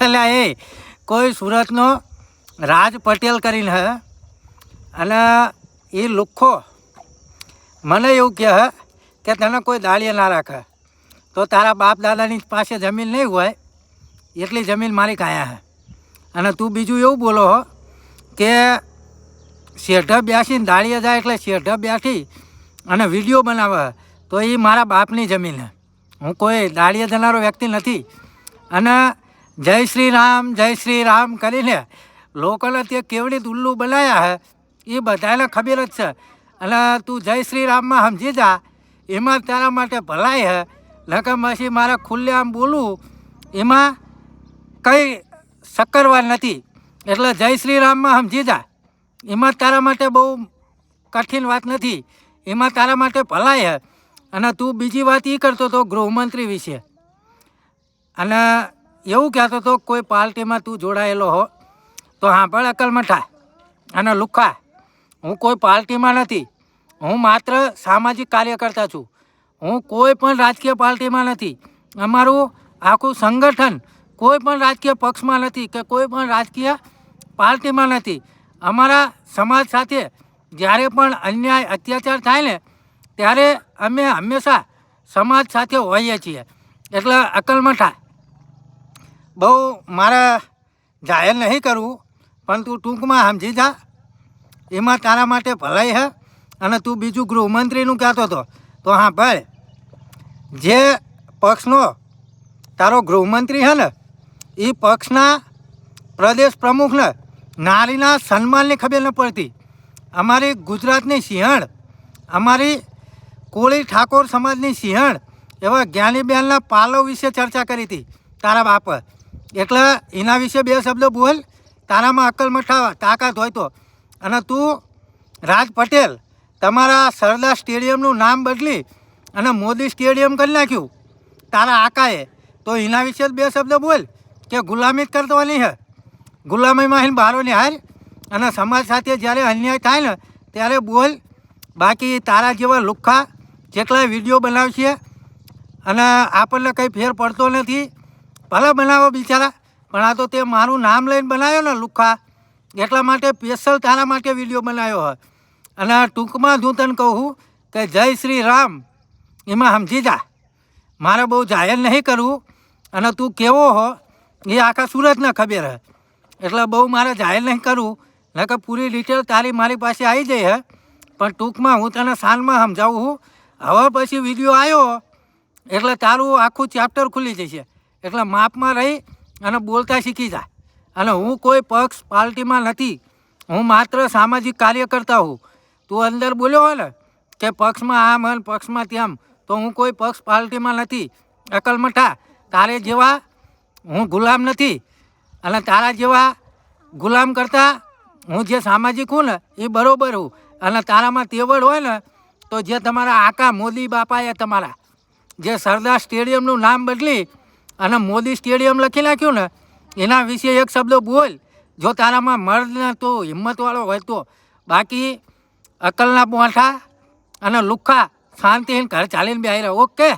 એટલે એ કોઈ સુરતનો રાજ પટેલ કરીને હે અને એ લુખ્ખો મને એવું કહે કે તને કોઈ દાળીએ ના રાખે તો તારા બાપ દાદાની પાસે જમીન નહીં હોય એટલી જમીન મારી કાયા હે અને તું બીજું એવું બોલો હો કે શેઢ બેસીને દાળીએ જાય એટલે શેઢ બેઠી અને વિડીયો બનાવે તો એ મારા બાપની જમીન હે. હું કોઈ દાળીએ જનારો વ્યક્તિ નથી. અને જય શ્રી રામ કરીને લોકોને તે કેવડી ઉલ્લુ બનાવ્યા હે એ બધાને ખબર જ છે. અને તું જય શ્રી રામમાં સમજી જા એમાં તારા માટે ભલાઈ હે. નકર પછી મારે ખુલ્લે આમ બોલું એમાં કંઈ શક્કરવાર નથી. એટલે જય શ્રી રામમાં સમજી જા એમાં તારા માટે બહુ કઠિન વાત નથી. એમાં તારા માટે ભલાઈ હે. અને તું બીજી વાત એ કરતો હતો ગૃહમંત્રી વિશે અને એવું કહેતો હતો કોઈ પાર્ટીમાં તું જોડાયેલો હો તો સાંભળ અકલમઠા અને લુખ્ખા, હું કોઈ પાર્ટીમાં નથી. હું માત્ર સામાજિક કાર્યકર્તા છું. હું કોઈ પણ રાજકીય પાર્ટીમાં નથી. અમારું આખું સંગઠન કોઈ પણ રાજકીય પક્ષમાં નથી કે કોઈ પણ રાજકીય પાર્ટીમાં નથી. અમારા સમાજ સાથે જ્યારે પણ અન્યાય અત્યાચાર થાય ને ત્યારે અમે હંમેશા સમાજ સાથે હોઈએ છીએ. એટલે અકલમઠા બહુ મારે જાહેર નહીં કરવું પણ તું ટૂંકમાં સમજી જા એમાં તારા માટે ભલાઈ હે. અને તું બીજું ગૃહમંત્રીનું કહેતો હતો તો હા ભાઈ જે પક્ષનો તારો ગૃહમંત્રી હે ને એ પક્ષના પ્રદેશ પ્રમુખને નારીના સન્માનની ખબર ન પડતી. અમારી ગુજરાતની સિંહણ, અમારી કોળી ઠાકોર સમાજની સિંહણ એવા જ્ઞાનીબેનના પાલવ વિશે ચર્ચા કરી હતી તારા બાપે. એટલે એના વિશે બે શબ્દો બોલ તારામાં અકલમઠા તાકાત હોય તો. અને તું રાજ પટેલ તમારા સરદાર સ્ટેડિયમનું નામ બદલી અને મોદી સ્ટેડિયમ કરી નાખ્યું તારા આકાએ, તો એના વિશે બે શબ્દો બોલ કે ગુલામી જ કરવાની હે. ગુલામીમાં એને બારો નિહાળ અને સમાજ સાથે જ્યારે અન્યાય થાય ને ત્યારે બોલ. બાકી તારા જેવા લુખ્ખા જેટલા વિડીયો બનાવશે અને આપણને કંઈ ફેર પડતો નથી. ભલે બનાવો બિચારા પણ આ તો તે મારું નામ લઈને બનાવ્યો ને લુખ્ખા એટલા માટે સ્પેશિયલ તારા માટે વિડીયો બનાવ્યો હોય. અને ટૂંકમાં હું તને કહું કે જય શ્રી રામ એમાં સમજી જા. મારે બહુ જાહેર નહીં કરવું અને તું કેવો હો એ આખા સુરતને ખબર હે. એટલે બહુ મારે જાહેર નહીં કરવું નકર પૂરી ડિટેલ તારી મારી પાસે આવી જાય હે. પણ ટૂંકમાં હું તને સાંજમાં સમજાવું છું. હવે પછી વિડીયો આવ્યો એટલે તારું આખું ચેપ્ટર ખુલી જશે. એટલે માપમાં રહી અને બોલતા શીખી જા. અને હું કોઈ પક્ષ પાર્ટીમાં નથી. હું માત્ર સામાજિક કાર્યકર્તા હું. તું અંદર બોલ્યો હોય ને કે પક્ષમાં આમ અને પક્ષમાં તેમ તો હું કોઈ પક્ષ પાર્ટીમાં નથી. અકલમઠા તારે જેવા હું ગુલામ નથી. અને તારા જેવા ગુલામ કરતાં હું જે સામાજિક હું ને એ બરાબર હું. અને તારામાં તેવડ હોય ને તો જે તમારા આકા મોદી બાપાએ તમારા જે સરદાર સ્ટેડિયમનું નામ બદલી અને મોદી સ્ટેડિયમ લખી નાખ્યું ને એના વિશે એક શબ્દ બોલ જો તારામાં મર્દ ને તો હિંમતવાળો હોય તો. બાકી અકલના પોઠા અને લુખ્ખા શાંતિહીન ઘર ચાલીને બેહી રહ્યો. ઓકે.